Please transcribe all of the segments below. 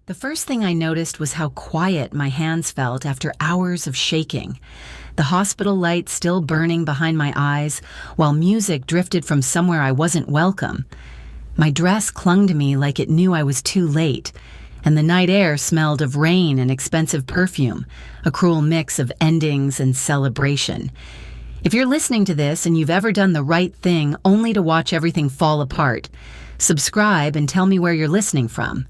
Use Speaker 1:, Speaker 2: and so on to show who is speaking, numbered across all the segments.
Speaker 1: The first thing I noticed was how quiet my hands felt after hours of shaking. The hospital light still burning behind my eyes, while music drifted from somewhere I wasn't welcome. My dress clung to me like it knew I was too late, and the night air smelled of rain and expensive perfume, a cruel mix of endings and celebration. If you're listening to this and you've ever done the right thing only to watch everything fall apart, subscribe and tell me where you're listening from.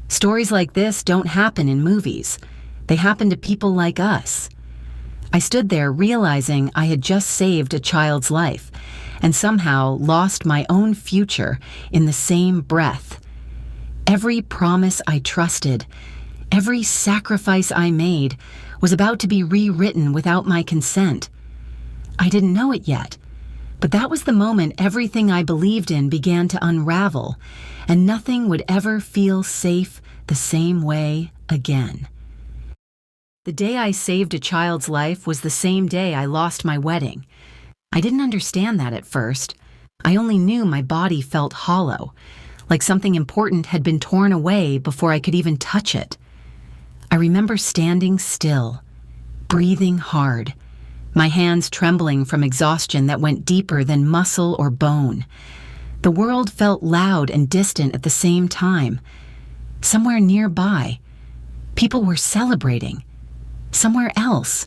Speaker 1: Stories like this don't happen in movies. They happen to people like us. I stood there realizing I had just saved a child's life and somehow lost my own future in the same breath. Every promise I trusted, every sacrifice I made was about to be rewritten without my consent. I didn't know it yet, but that was the moment everything I believed in began to unravel, and nothing would ever feel safe the same way again. The day I saved a child's life was the same day I lost my wedding. I didn't understand that at first. I only knew my body felt hollow, like something important had been torn away before I could even touch it. I remember standing still, breathing hard, my hands trembling from exhaustion that went deeper than muscle or bone. The world felt loud and distant at the same time. Somewhere nearby, people were celebrating. Somewhere else,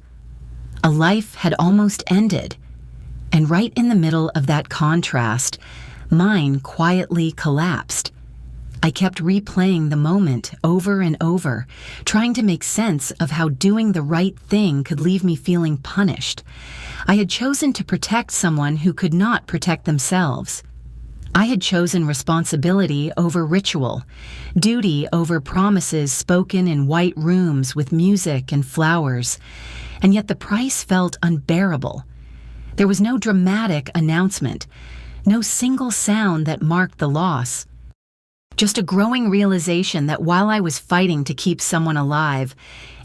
Speaker 1: a life had almost ended. And right in the middle of that contrast, mine quietly collapsed. I kept replaying the moment over and over, trying to make sense of how doing the right thing could leave me feeling punished. I had chosen to protect someone who could not protect themselves. I had chosen responsibility over ritual, duty over promises spoken in white rooms with music and flowers, and yet the price felt unbearable. There was no dramatic announcement, no single sound that marked the loss. Just a growing realization that while I was fighting to keep someone alive,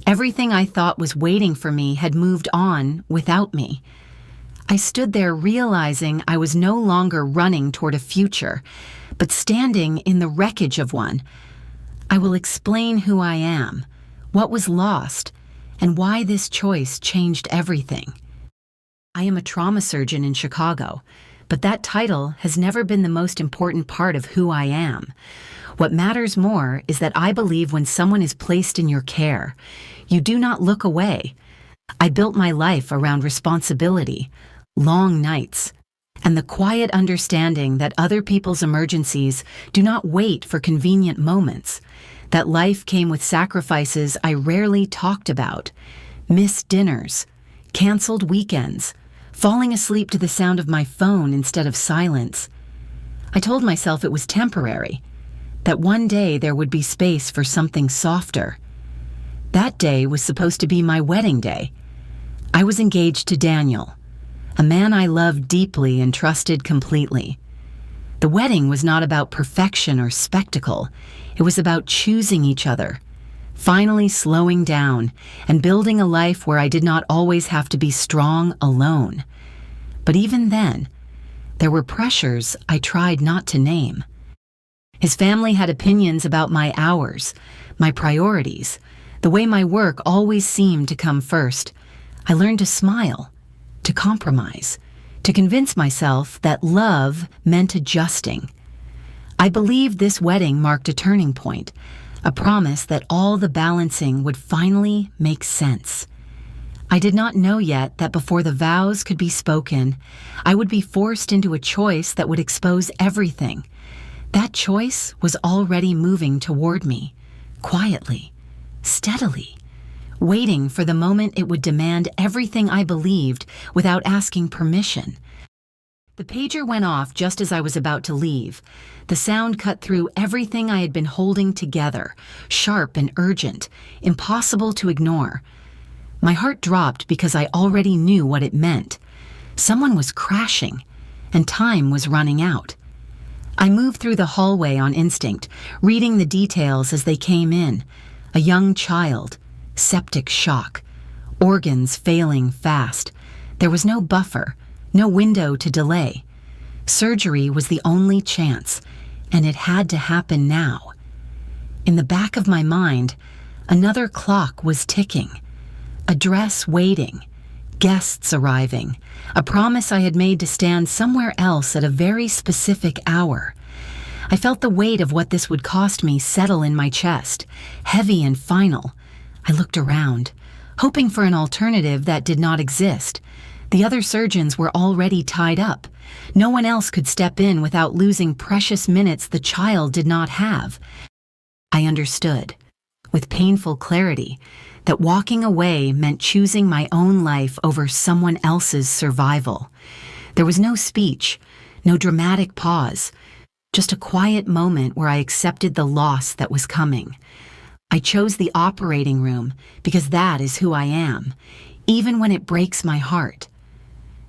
Speaker 1: everything I thought was waiting for me had moved on without me. I stood there realizing I was no longer running toward a future, but standing in the wreckage of one. I will explain who I am, what was lost, and why this choice changed everything. I am a trauma surgeon in Chicago, but that title has never been the most important part of who I am. What matters more is that I believe when someone is placed in your care, you do not look away. I built my life around responsibility, long nights, and the quiet understanding that other people's emergencies do not wait for convenient moments, that life came with sacrifices I rarely talked about, missed dinners, canceled weekends, falling asleep to the sound of my phone instead of silence. I told myself it was temporary, that one day there would be space for something softer. That day was supposed to be my wedding day. I was engaged to Daniel, a man I loved deeply and trusted completely. The wedding was not about perfection or spectacle. It was about choosing each other, finally slowing down and building a life where I did not always have to be strong alone. But even then, there were pressures I tried not to name. His family had opinions about my hours, my priorities, the way my work always seemed to come first. I learned to smile, to compromise, to convince myself that love meant adjusting. I believed this wedding marked a turning point, a promise that all the balancing would finally make sense. I did not know yet that before the vows could be spoken, I would be forced into a choice that would expose everything. That choice was already moving toward me, quietly, steadily, waiting for the moment it would demand everything I believed without asking permission. The pager went off just as I was about to leave. The sound cut through everything I had been holding together, sharp and urgent, impossible to ignore. My heart dropped because I already knew what it meant. Someone was crashing, and time was running out. I moved through the hallway on instinct, reading the details as they came in. A young child, septic shock, organs failing fast. There was no buffer, no window to delay. Surgery was the only chance, and it had to happen now. In the back of my mind, another clock was ticking. A dress waiting, guests arriving, a promise I had made to stand somewhere else at a very specific hour. I felt the weight of what this would cost me settle in my chest, heavy and final. I looked around, hoping for an alternative that did not exist. The other surgeons were already tied up. No one else could step in without losing precious minutes the child did not have. I understood, with painful clarity, that walking away meant choosing my own life over someone else's survival. There was no speech, no dramatic pause, just a quiet moment where I accepted the loss that was coming. I chose the operating room because that is who I am, even when it breaks my heart.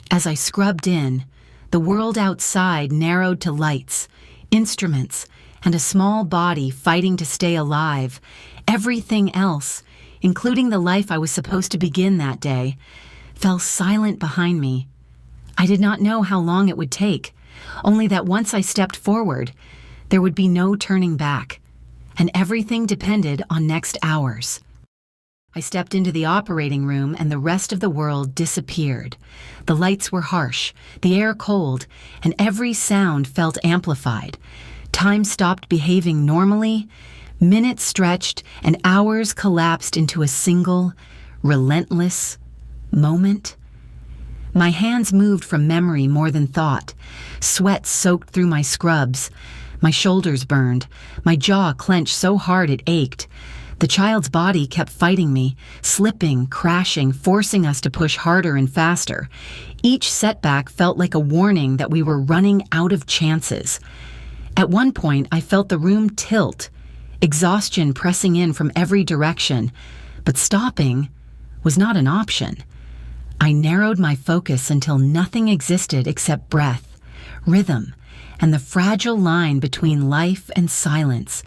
Speaker 1: As I scrubbed in, the world outside narrowed to lights, instruments, and a small body fighting to stay alive. Everything else, including the life I was supposed to begin that day, fell silent behind me. I did not know how long it would take, only that once I stepped forward, there would be no turning back, and everything depended on next hours. I stepped into the operating room and the rest of the world disappeared. The lights were harsh, the air cold, and every sound felt amplified. Time stopped behaving normally, minutes stretched, and hours collapsed into a single, relentless moment. My hands moved from memory more than thought. Sweat soaked through my scrubs. My shoulders burned. My jaw clenched so hard it ached. The child's body kept fighting me, slipping, crashing, forcing us to push harder and faster. Each setback felt like a warning that we were running out of chances. At one point, I felt the room tilt, exhaustion pressing in from every direction, but stopping was not an option. I narrowed my focus until nothing existed except breath, rhythm, and the fragile line between life and silence.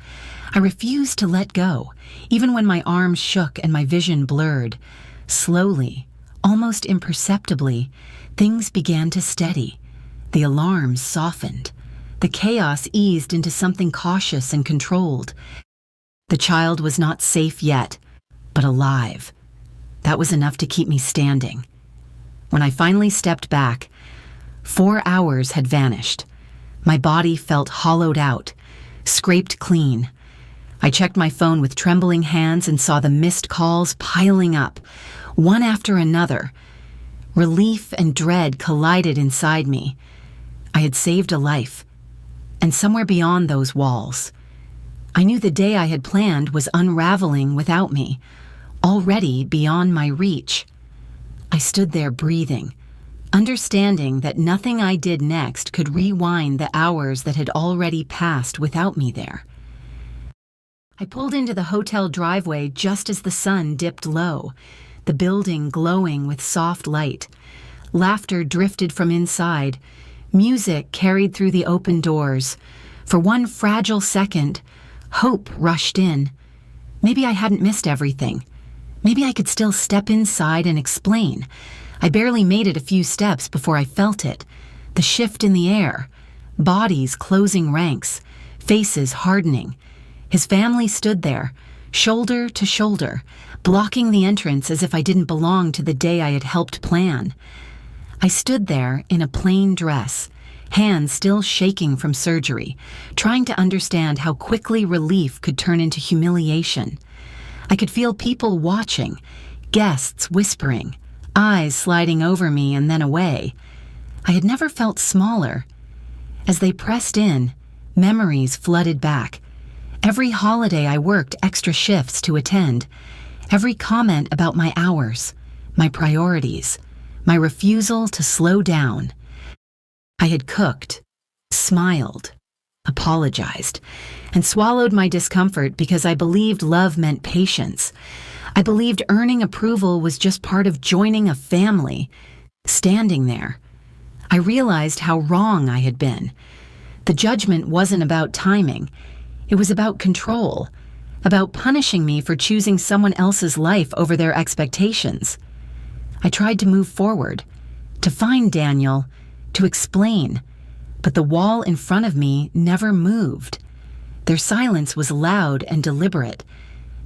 Speaker 1: I refused to let go, even when my arms shook and my vision blurred. Slowly, almost imperceptibly, things began to steady. The alarms softened. The chaos eased into something cautious and controlled. The child was not safe yet, but alive. That was enough to keep me standing. When I finally stepped back, 4 hours had vanished. My body felt hollowed out, scraped clean. I checked my phone with trembling hands and saw the missed calls piling up, one after another. Relief and dread collided inside me. I had saved a life, and somewhere beyond those walls, I knew the day I had planned was unraveling without me, already beyond my reach. I stood there breathing, understanding that nothing I did next could rewind the hours that had already passed without me there. I pulled into the hotel driveway just as the sun dipped low, the building glowing with soft light. Laughter drifted from inside. Music carried through the open doors. For one fragile second, hope rushed in. Maybe I hadn't missed everything. Maybe I could still step inside and explain. I barely made it a few steps before I felt it. The shift in the air. Bodies closing ranks. Faces hardening. His family stood there, shoulder to shoulder, blocking the entrance as if I didn't belong to the day I had helped plan. I stood there in a plain dress, hands still shaking from surgery, trying to understand how quickly relief could turn into humiliation. I could feel people watching, guests whispering, eyes sliding over me and then away. I had never felt smaller. As they pressed in, memories flooded back. Every holiday I worked extra shifts to attend. Every comment about my hours, my priorities, my refusal to slow down. I had cooked, smiled, apologized, and swallowed my discomfort because I believed love meant patience. I believed earning approval was just part of joining a family. Standing there, I realized how wrong I had been. The judgment wasn't about timing. It was about control, about punishing me for choosing someone else's life over their expectations. I tried to move forward, to find Daniel, to explain, but the wall in front of me never moved. Their silence was loud and deliberate.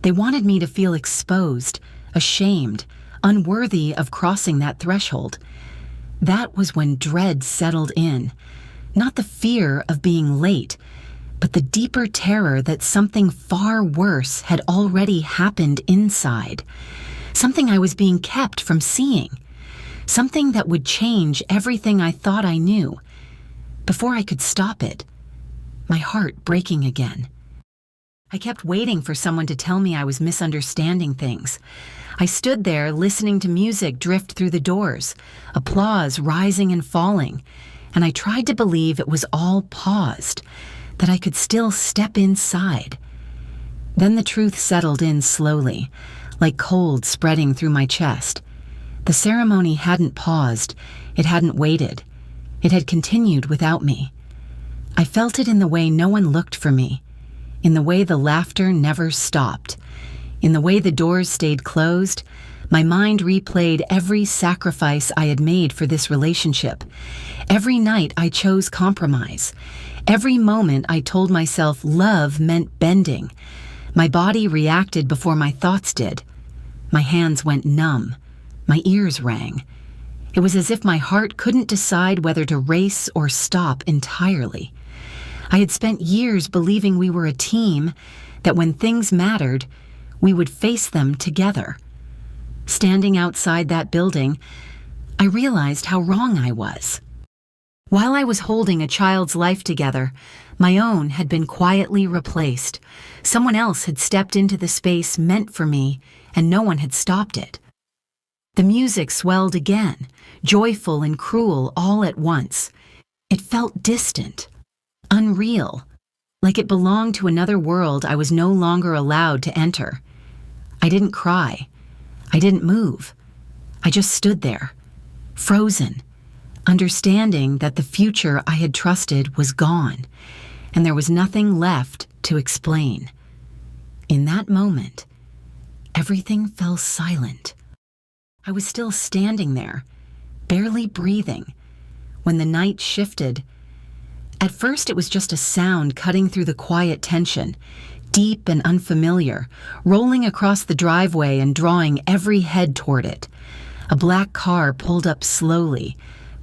Speaker 1: They wanted me to feel exposed, ashamed, unworthy of crossing that threshold. That was when dread settled in. Not the fear of being late, but the deeper terror that something far worse had already happened inside. Something I was being kept from seeing. Something that would change everything I thought I knew. Before I could stop it, my heart breaking again. I kept waiting for someone to tell me I was misunderstanding things. I stood there listening to music drift through the doors, applause rising and falling, and I tried to believe it was all paused, that I could still step inside. Then the truth settled in slowly, like cold spreading through my chest. The ceremony hadn't paused, it hadn't waited. It had continued without me. I felt it in the way no one looked for me, in the way the laughter never stopped, in the way the doors stayed closed. My mind replayed every sacrifice I had made for this relationship. Every night I chose compromise. Every moment I told myself love meant bending. My body reacted before my thoughts did. My hands went numb. My ears rang. It was as if my heart couldn't decide whether to race or stop entirely. I had spent years believing we were a team, that when things mattered, we would face them together. Standing outside that building, I realized how wrong I was. While I was holding a child's life together, my own had been quietly replaced. Someone else had stepped into the space meant for me, and no one had stopped it. The music swelled again, joyful and cruel all at once. It felt distant, unreal, like it belonged to another world I was no longer allowed to enter. I didn't cry. I didn't move. I just stood there, frozen, understanding that the future I had trusted was gone, and there was nothing left to explain. In that moment, everything fell silent. I was still standing there, barely breathing, when the night shifted. At first it was just a sound cutting through the quiet tension, deep and unfamiliar, rolling across the driveway and drawing every head toward it. A black car pulled up slowly,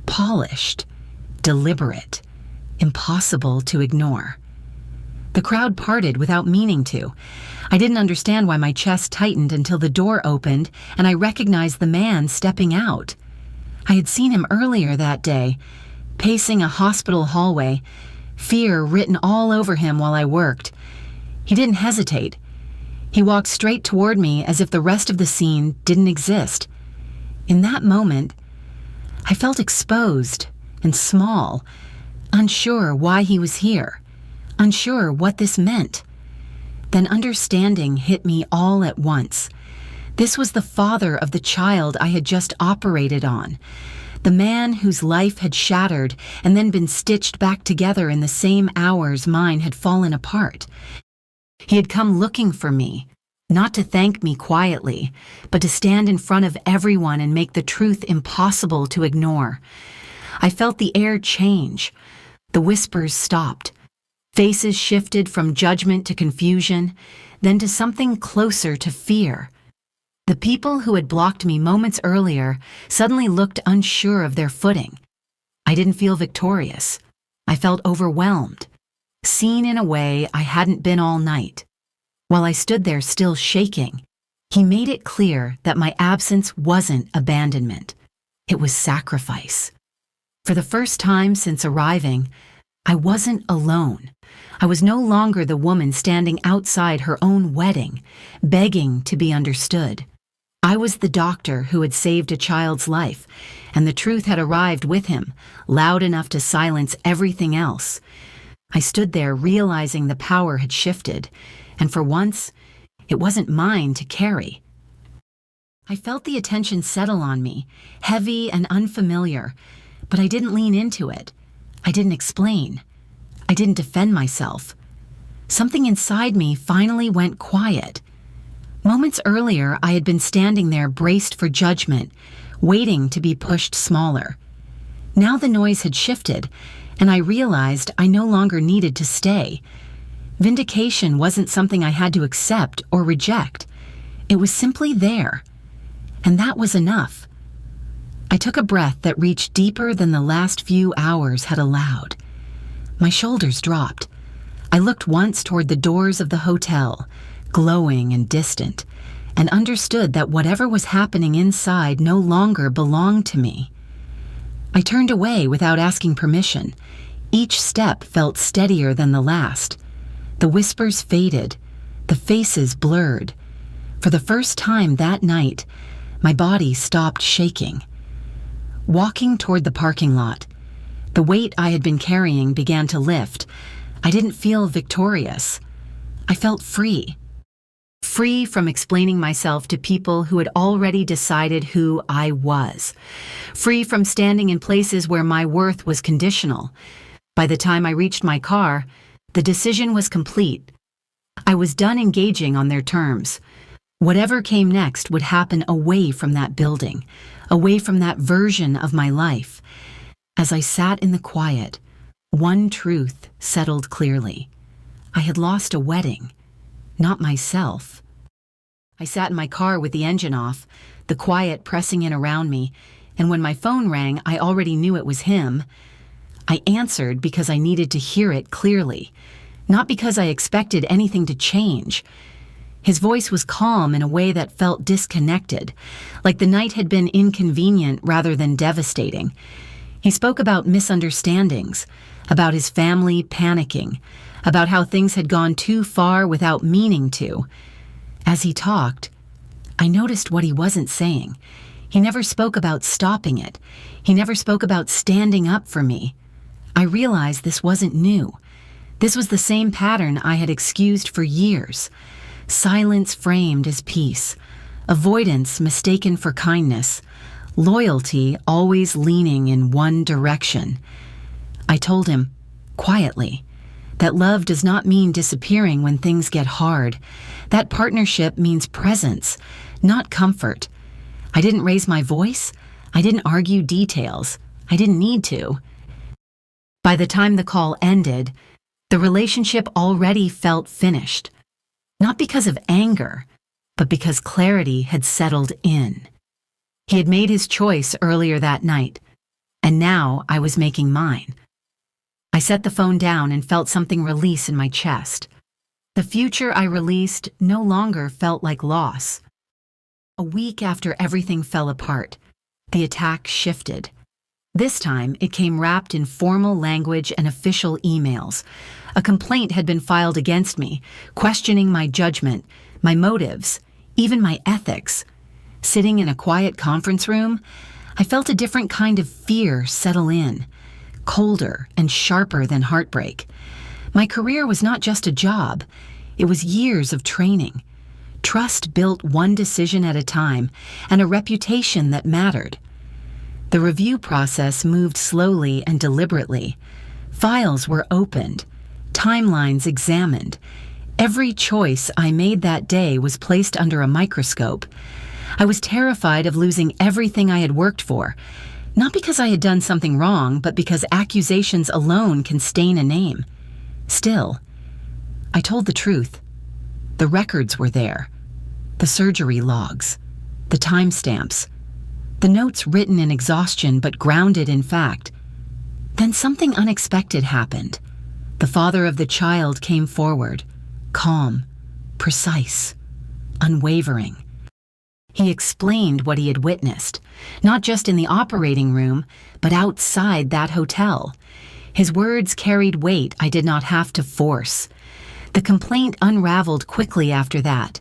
Speaker 1: polished, deliberate, impossible to ignore. The crowd parted without meaning to. I didn't understand why my chest tightened until the door opened and I recognized the man stepping out. I had seen him earlier that day, pacing a hospital hallway, fear written all over him while I worked. He didn't hesitate. He walked straight toward me as if the rest of the scene didn't exist. In that moment, I felt exposed and small, unsure why he was here, unsure what this meant. Then understanding hit me all at once. This was the father of the child I had just operated on, the man whose life had shattered and then been stitched back together in the same hours mine had fallen apart. He had come looking for me, not to thank me quietly, but to stand in front of everyone and make the truth impossible to ignore. I felt the air change. The whispers stopped. Faces shifted from judgment to confusion, then to something closer to fear. The people who had blocked me moments earlier suddenly looked unsure of their footing. I didn't feel victorious. I felt overwhelmed, seen in a way I hadn't been all night. While I stood there still shaking, he made it clear that my absence wasn't abandonment. It was sacrifice. For the first time since arriving, I wasn't alone. I was no longer the woman standing outside her own wedding, begging to be understood. I was the doctor who had saved a child's life, and the truth had arrived with him, loud enough to silence everything else. I stood there realizing the power had shifted, and for once, it wasn't mine to carry. I felt the attention settle on me, heavy and unfamiliar, but I didn't lean into it. I didn't explain. I didn't defend myself. Something inside me finally went quiet. Moments earlier, I had been standing there braced for judgment, waiting to be pushed smaller. Now the noise had shifted, and I realized I no longer needed to stay. Vindication wasn't something I had to accept or reject. It was simply there. And that was enough. I took a breath that reached deeper than the last few hours had allowed. My shoulders dropped. I looked once toward the doors of the hotel, glowing and distant, and understood that whatever was happening inside no longer belonged to me. I turned away without asking permission. Each step felt steadier than the last. The whispers faded, the faces blurred. For the first time that night, my body stopped shaking. Walking toward the parking lot, the weight I had been carrying began to lift. I didn't feel victorious. I felt free. Free from explaining myself to people who had already decided who I was. Free from standing in places where my worth was conditional. By the time I reached my car, the decision was complete. I was done engaging on their terms. Whatever came next would happen away from that building, away from that version of my life. As I sat in the quiet, one truth settled clearly. I had lost a wedding, not myself. I sat in my car with the engine off, the quiet pressing in around me, and when my phone rang, I already knew it was him. I answered because I needed to hear it clearly, not because I expected anything to change. His voice was calm in a way that felt disconnected, like the night had been inconvenient rather than devastating. He spoke about misunderstandings, about his family panicking, about how things had gone too far without meaning to. As he talked, I noticed what he wasn't saying. He never spoke about stopping it. He never spoke about standing up for me. I realized this wasn't new. This was the same pattern I had excused for years. Silence framed as peace, avoidance mistaken for kindness, loyalty always leaning in one direction. I told him, quietly, that love does not mean disappearing when things get hard. That partnership means presence, not comfort. I didn't raise my voice. I didn't argue details. I didn't need to. By the time the call ended, the relationship already felt finished. Not because of anger, but because clarity had settled in. He had made his choice earlier that night, and now I was making mine. I set the phone down and felt something release in my chest. The future I released no longer felt like loss. A week after everything fell apart, the attack shifted. This time, it came wrapped in formal language and official emails. A complaint had been filed against me, questioning my judgment, my motives, even my ethics. Sitting in a quiet conference room, I felt a different kind of fear settle in, colder and sharper than heartbreak. My career was not just a job, it was years of training. Trust built one decision at a time, and a reputation that mattered. The review process moved slowly and deliberately. Files were opened, timelines examined. Every choice I made that day was placed under a microscope. I was terrified of losing everything I had worked for, not because I had done something wrong, but because accusations alone can stain a name. Still, I told the truth. The records were there, the surgery logs, the timestamps, the notes written in exhaustion but grounded in fact. Then something unexpected happened. The father of the child came forward, calm, precise, unwavering. He explained what he had witnessed, not just in the operating room, but outside that hotel. His words carried weight I did not have to force. The complaint unraveled quickly after that.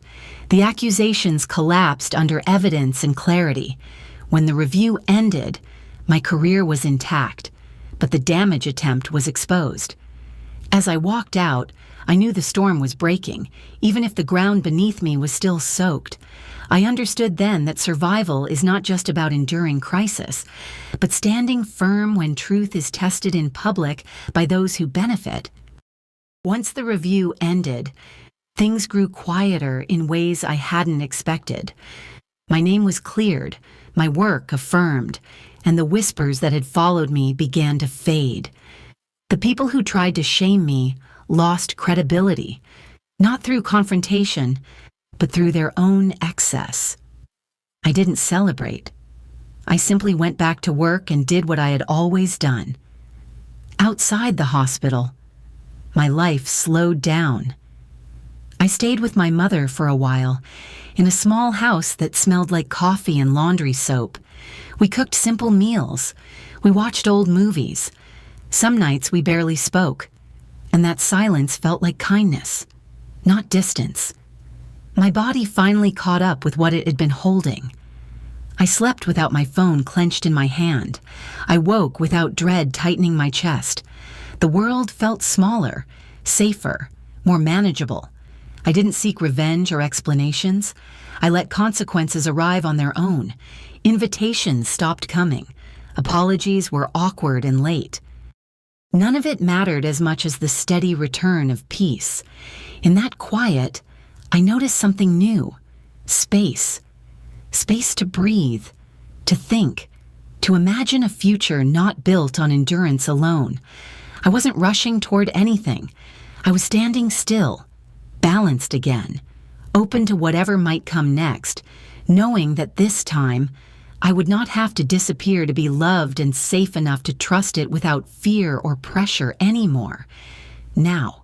Speaker 1: The accusations collapsed under evidence and clarity. When the review ended, my career was intact, but the damage attempt was exposed. As I walked out, I knew the storm was breaking, even if the ground beneath me was still soaked. I understood then that survival is not just about enduring crisis, but standing firm when truth is tested in public by those who benefit. Once the review ended, things grew quieter in ways I hadn't expected. My name was cleared, my work affirmed, and the whispers that had followed me began to fade. The people who tried to shame me lost credibility, not through confrontation, but through their own excess. I didn't celebrate. I simply went back to work and did what I had always done. Outside the hospital, my life slowed down. I stayed with my mother for a while, in a small house that smelled like coffee and laundry soap. We cooked simple meals. We watched old movies. Some nights we barely spoke, and that silence felt like kindness, not distance. My body finally caught up with what it had been holding. I slept without my phone clenched in my hand. I woke without dread tightening my chest. The world felt smaller, safer, more manageable. I didn't seek revenge or explanations. I let consequences arrive on their own. Invitations stopped coming. Apologies were awkward and late. None of it mattered as much as the steady return of peace. In that quiet, I noticed something new. Space. Space to breathe, to think, to imagine a future not built on endurance alone. I wasn't rushing toward anything. I was standing still, balanced again, open to whatever might come next, knowing that this time I would not have to disappear to be loved and safe enough to trust it without fear or pressure anymore. Now.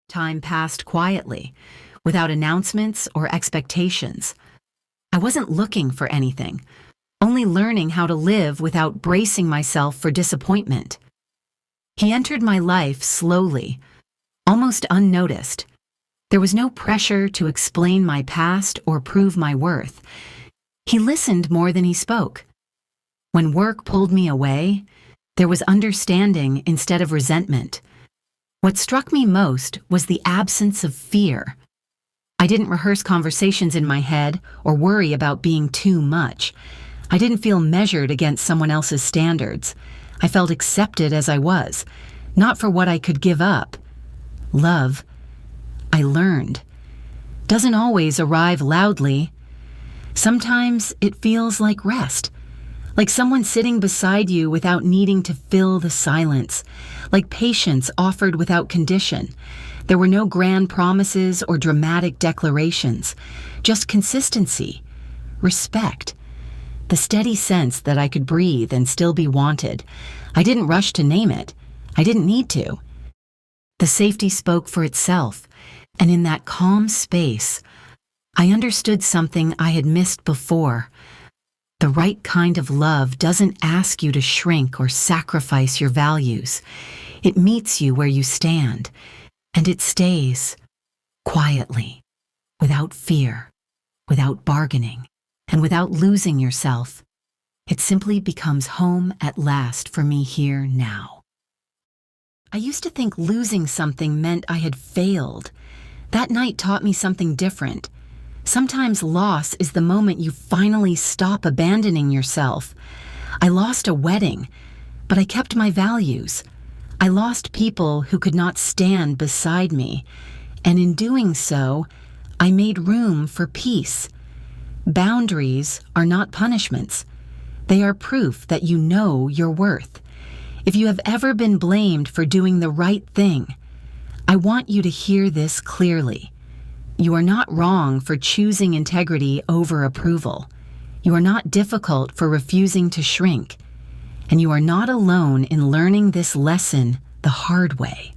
Speaker 1: Time passed quietly, without announcements or expectations. I wasn't looking for anything, only learning how to live without bracing myself for disappointment. He entered my life slowly, almost unnoticed. There was no pressure to explain my past or prove my worth. He listened more than he spoke. When work pulled me away, there was understanding instead of resentment. What struck me most was the absence of fear. I didn't rehearse conversations in my head or worry about being too much. I didn't feel measured against someone else's standards. I felt accepted as I was, not for what I could give up. Love, I learned, doesn't always arrive loudly. Sometimes it feels like rest, like someone sitting beside you without needing to fill the silence, like patience offered without condition. There were no grand promises or dramatic declarations, just consistency, respect, the steady sense that I could breathe and still be wanted. I didn't rush to name it. I didn't need to. The safety spoke for itself, and in that calm space, I understood something I had missed before. The right kind of love doesn't ask you to shrink or sacrifice your values. It meets you where you stand. And it stays, quietly, without fear, without bargaining, and without losing yourself. It simply becomes home at last for me here now. I used to think losing something meant I had failed. That night taught me something different. Sometimes loss is the moment you finally stop abandoning yourself. I lost a wedding, but I kept my values. I lost people who could not stand beside me, and in doing so, I made room for peace. Boundaries are not punishments. They are proof that you know your worth. If you have ever been blamed for doing the right thing, I want you to hear this clearly. You are not wrong for choosing integrity over approval. You are not difficult for refusing to shrink. And you are not alone in learning this lesson the hard way.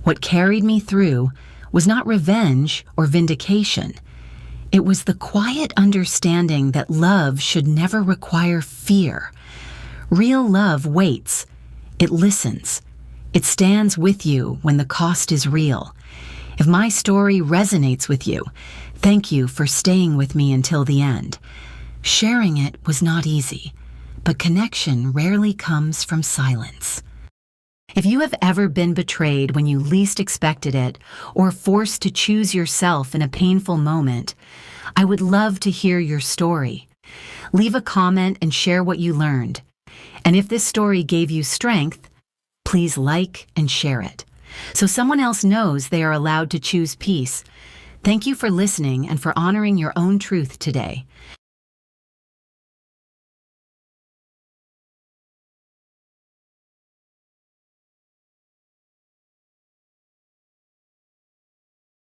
Speaker 1: What carried me through was not revenge or vindication. It was the quiet understanding that love should never require fear. Real love waits. It listens. It stands with you when the cost is real. If my story resonates with you, thank you for staying with me until the end. Sharing it was not easy, but connection rarely comes from silence. If you have ever been betrayed when you least expected it, or forced to choose yourself in a painful moment, I would love to hear your story. Leave a comment and share what you learned. And if this story gave you strength, please like and share it, so someone else knows they are allowed to choose peace. Thank you for listening and for honoring your own truth today.